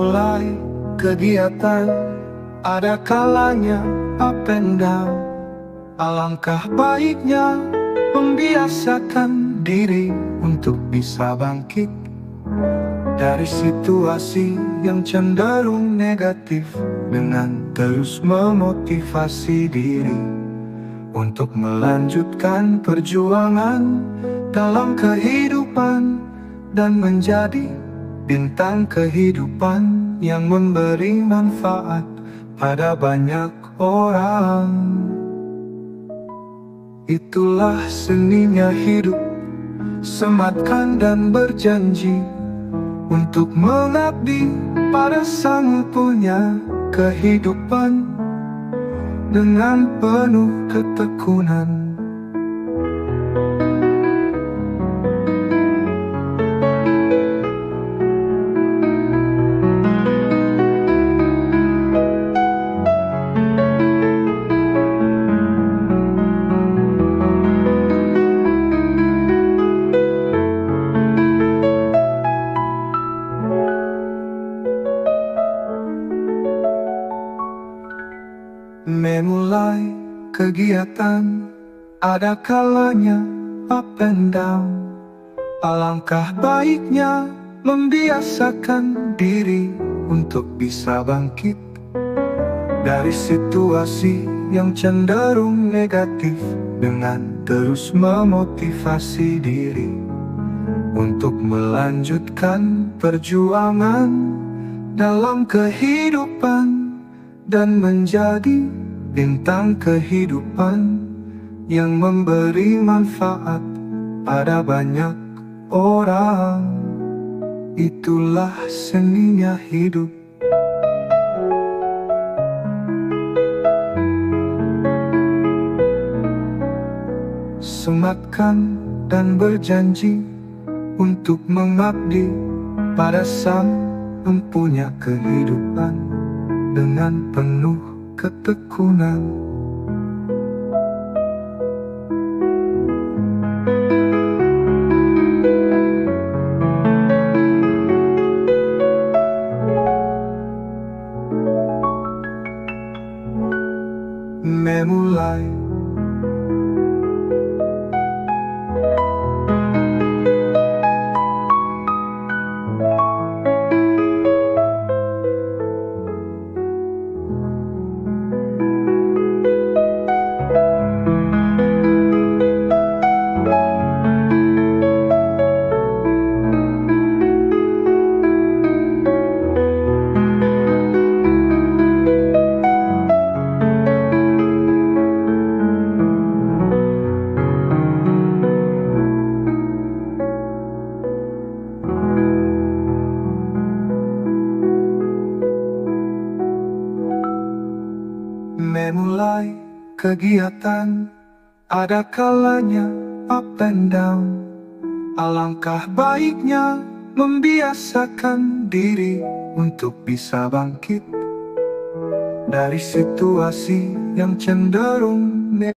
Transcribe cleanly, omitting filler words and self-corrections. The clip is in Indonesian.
Memulai kegiatan, ada kalanya up and down. Alangkah baiknya membiasakan diri untuk bisa bangkit dari situasi yang cenderung negatif, dengan terus memotivasi diri untuk melanjutkan perjuangan dalam kehidupan dan menjadi bintang kehidupan yang memberi manfaat pada banyak orang. Itulah seninya hidup, sematkan dan berjanji untuk mengabdi pada Sang Punya kehidupan dengan penuh ketekunan. Memulai kegiatan, ada kalanya up and down. Alangkah baiknya membiasakan diri untuk bisa bangkit dari situasi yang cenderung negatif, dengan terus memotivasi diri untuk melanjutkan perjuangan dalam kehidupan dan menjadi bintang kehidupan yang memberi manfaat pada banyak orang. Itulah seninya hidup. Sematkan dan berjanji untuk mengabdi pada Sang Empunya kehidupan dengan penuh ketekunan. Memulai Memulai kegiatan, ada kalanya up and down. Alangkah baiknya membiasakan diri untuk bisa bangkit dari situasi yang cenderung